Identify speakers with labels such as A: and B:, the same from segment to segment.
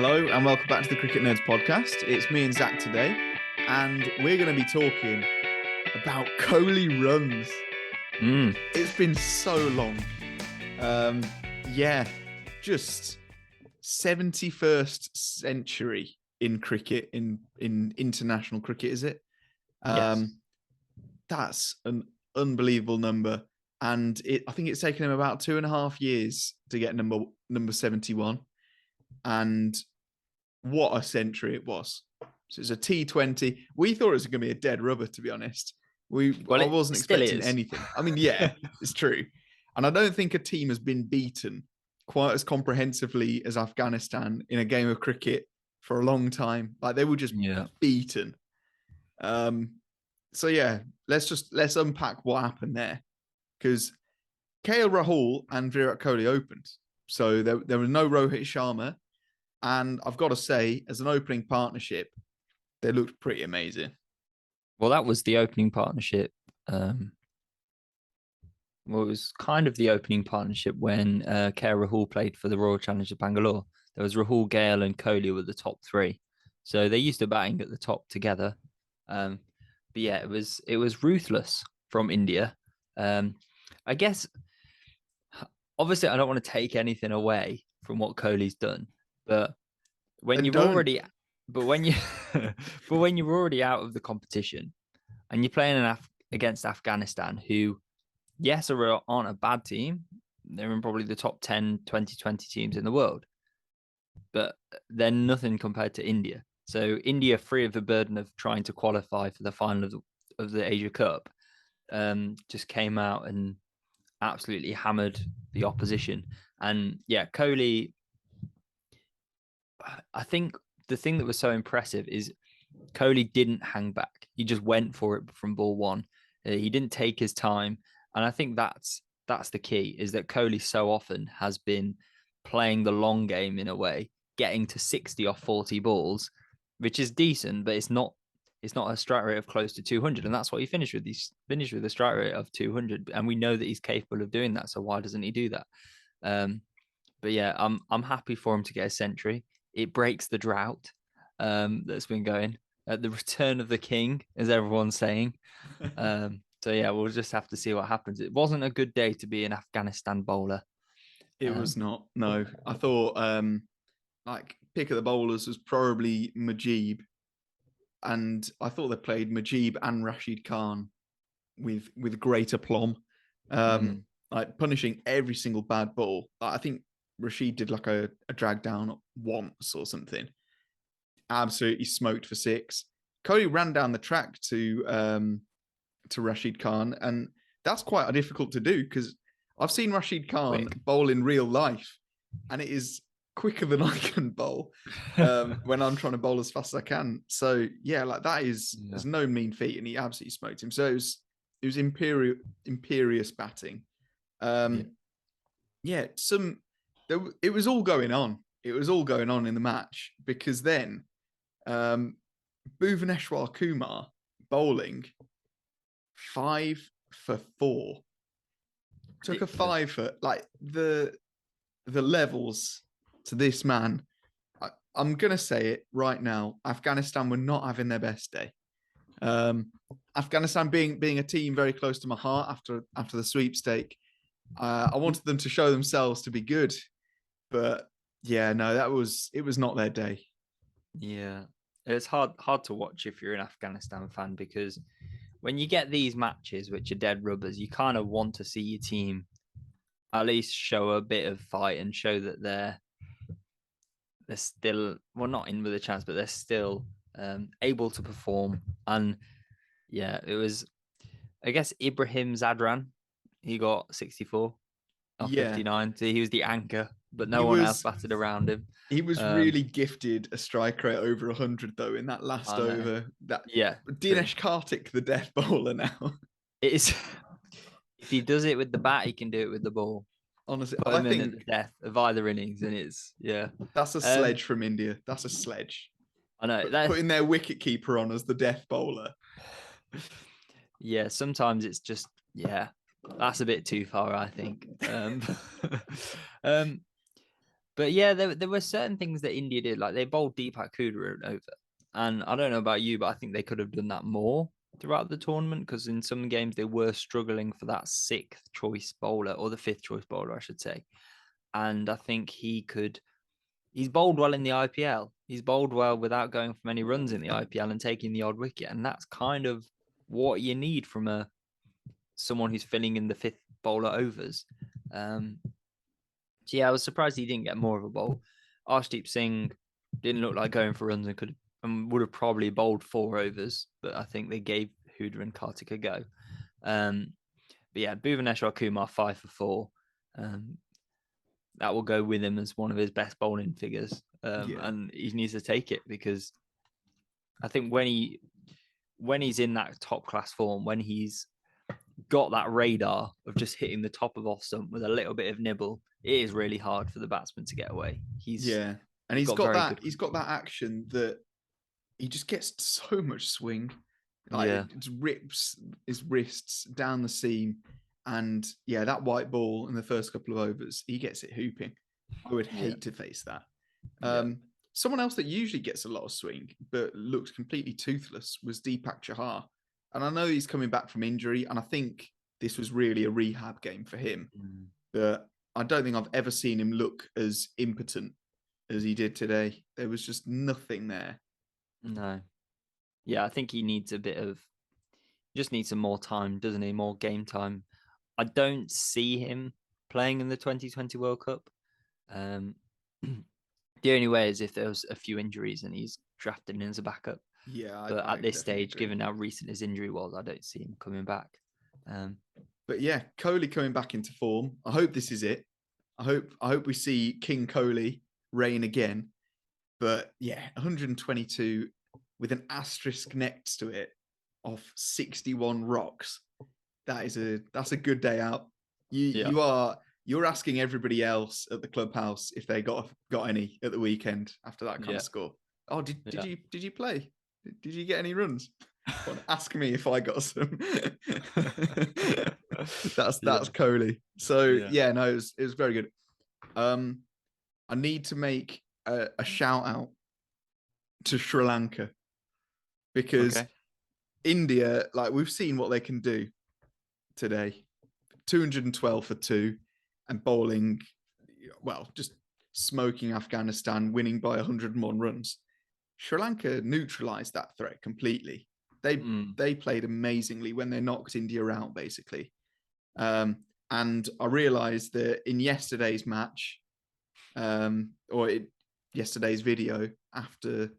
A: Hello and welcome back to the Cricket Nerds podcast. It's me and Zach today, and we're going to be talking about Kohli runs. It's been so long. Just 71st century in cricket, in international cricket, is it?
B: Yes.
A: That's an unbelievable number. And I think it's taken him about 2.5 years to get number 71. And what a century it was. So it's a T20. We thought it was going to be a dead rubber, to be honest. I wasn't expecting anything. I mean, yeah, it's true. And I don't think a team has been beaten quite as comprehensively as Afghanistan in a game of cricket for a long time. Like, they were just beaten. So yeah, let's unpack what happened there. Because Rahul and Virat Kohli opened. So there was no Rohit Sharma. And I've got to say, as an opening partnership, they looked pretty amazing.
B: Well, that was the opening partnership. It was kind of the opening partnership when Rahul played for the Royal Challengers Bangalore. There was Rahul, Gale, and Kohli were the top three. So they used to batting at the top together. But yeah, it was ruthless from India. I guess, obviously, I don't want to take anything away from what Kohli's done, but when you're already out of the competition and you're playing against Afghanistan, who, yes, aren't a bad team. They're in probably the top 10, 20 teams in the world, but they're nothing compared to India. So India, free of the burden of trying to qualify for the final of the Asia Cup, just came out and absolutely hammered the opposition. And yeah, Kohli, I think the thing that was so impressive is Kohli didn't hang back. He just went for it from ball one. He didn't take his time. And I think that's the key, is that Kohli so often has been playing the long game in a way, getting to 60 off 40 balls, which is decent, but it's not a strike rate of close to 200. And that's what he finished with. He's finished with a strike rate of 200. And we know that he's capable of doing that. So why doesn't he do that? But yeah, I'm happy for him to get a century. It breaks the drought that's been going. The return of the king, as everyone's saying. So yeah, we'll just have to see what happens. It wasn't a good day to be an Afghanistan bowler.
A: It was not. No, I thought pick of the bowlers was probably Mujeeb, and I thought they played Mujeeb and Rashid Khan with great aplomb, like punishing every single bad ball. I think Rashid did like a drag down once or something. Absolutely smoked for 6. Kohli ran down the track to Rashid Khan, and that's quite difficult to do because I've seen Rashid Khan bowl in real life, and it is quicker than I can bowl when I'm trying to bowl as fast as I can. So yeah, like that is there's no mean feat, and he absolutely smoked him. So it was imperious batting. It was all going on. It was all going on in the match because then Bhuvaneshwar Kumar bowling 5 for 4. Took a 5 for like the levels to this man. I'm gonna say it right now. Afghanistan were not having their best day. Afghanistan being a team very close to my heart after the sweepstake. I wanted them to show themselves to be good, but yeah, no, it was not their day.
B: Yeah, it's hard to watch if you're an Afghanistan fan, because when you get these matches which are dead rubbers, you kind of want to see your team at least show a bit of fight and show that they're still, well, not in with a chance, but they're still able to perform. And yeah, it was, I guess, Ibrahim Zadran. He got 64 off 59. So he was the anchor, but no one else batted around him.
A: He was really gifted a strike rate over 100 though in that last over. Dinesh Karthik, the death bowler now.
B: It is. If he does it with the bat, he can do it with the ball.
A: Honestly,
B: I think at the death of either innings, and it's
A: That's a sledge from India. That's a sledge.
B: I know.
A: Putting their wicket keeper on as the death bowler.
B: Yeah, sometimes it's just that's a bit too far, I think. But yeah, there were certain things that India did, like they bowled Deepak Kudra over, and I don't know about you, but I think they could have done that more throughout the tournament because in some games they were struggling for that sixth choice bowler or the fifth choice bowler, I should say. And I think he's bowled well in the IPL. He's bowled well without going for many runs in the IPL and taking the odd wicket, and that's kind of what you need from someone who's filling in the fifth bowler overs. So yeah, I was surprised he didn't get more of a bowl. Arshdeep Singh didn't look like going for runs and would have probably bowled 4 overs, but I think they gave Huda and Kartik a go. But yeah, Bhuvaneshwar Kumar 5 for 4. That will go with him as one of his best bowling figures, and he needs to take it because I think when he's in that top class form, when he's got that radar of just hitting the top of off stump with a little bit of nibble, it is really hard for the batsman to get away.
A: And he's got that action that he just gets so much swing. Like it rips his wrists down the seam. And yeah, that white ball in the first couple of overs, he gets it hooping. I would hate to face that. Someone else that usually gets a lot of swing but looks completely toothless was Deepak Chahar. And I know he's coming back from injury, and I think this was really a rehab game for him. But I don't think I've ever seen him look as impotent as he did today. There was just nothing there.
B: No. Yeah, I think he needs just needs some more time, doesn't he? More game time. I don't see him playing in the 2020 World Cup. The only way is if there was a few injuries and he's drafted in as a backup.
A: Yeah,
B: but at this stage, given how recent his injury was, I don't see him coming back.
A: But yeah, Kohli coming back into form. I hope this is it. I hope we see King Kohli reign again. But yeah, 122 with an asterisk next to it of 61 rocks. That's a good day out. You're asking everybody else at the clubhouse if they got any at the weekend after that kind of score. Oh, did you play? Did you get any runs? Ask me if I got some. That's Kohli. So no, it was very good. I need to make a shout out to Sri Lanka because India, like we've seen what they can do today. 212 for 2 and bowling, well, just smoking Afghanistan, winning by 101 runs. Sri Lanka neutralized that threat completely. They played amazingly when they knocked India out, basically. And I realized that in yesterday's match, yesterday's video after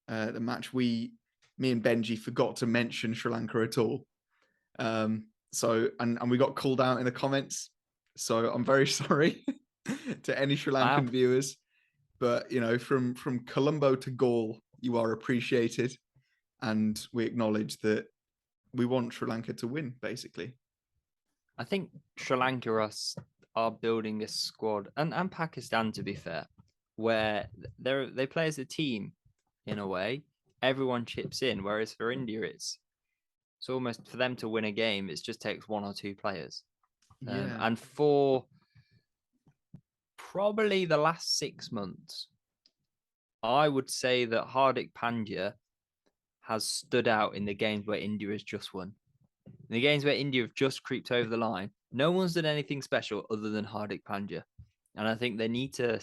A: the match, me and Benji forgot to mention Sri Lanka at all. So we got called out in the comments. So I'm very sorry to any Sri Lankan viewers. But from Colombo to Gaul, you are appreciated, and we acknowledge that we want Sri Lanka to win, basically.
B: I think Sri Lanka are building a squad, and Pakistan, to be fair, where they play as a team in a way. Everyone chips in, whereas for India, it's almost for them to win a game, it just takes 1 or 2 players. And for probably the last 6 months, I would say that Hardik Pandya has stood out in the games where India has just won. In the games where India have just creeped over the line, no one's done anything special other than Hardik Pandya. And I think they need to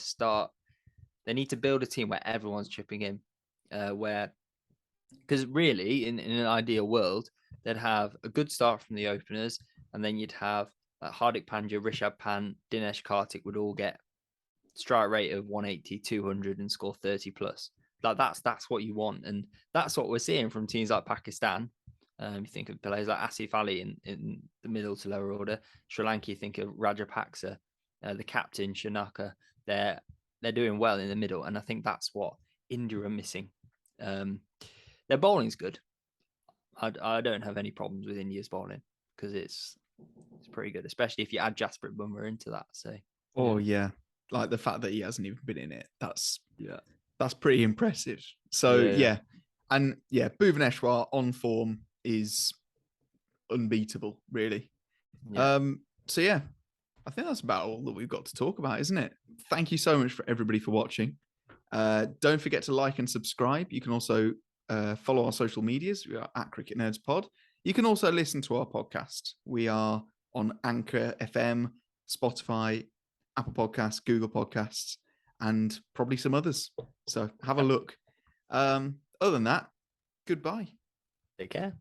B: build a team where everyone's chipping in, because really, in an ideal world, they'd have a good start from the openers, and then you'd have Hardik Pandya, Rishabh Pant, Dinesh Karthik would all get strike rate of 180, 200 and score 30 plus. Like that's what you want. And that's what we're seeing from teams like Pakistan. You think of players like Asif Ali in the middle to lower order. Sri Lanka, you think of Rajapaksa, the captain, Shanaka. They're doing well in the middle. And I think that's what India are missing. Their bowling's good. I don't have any problems with India's bowling because it's pretty good, especially if you add Jasprit Bumrah into that. So,
A: yeah, like the fact that he hasn't even been in it, that's pretty impressive. So and Bhuvaneshwar on form is unbeatable, really. So I think that's about all that we've got to talk about, isn't it? Thank you so much for everybody for watching. Don't forget to like and subscribe. You can also follow our social medias. We are at Cricket Nerds Pod. You can also listen to our podcast. We are on Anchor FM, Spotify, Apple Podcasts, Google Podcasts, and probably some others. So have a look. Other than that, goodbye.
B: Take care.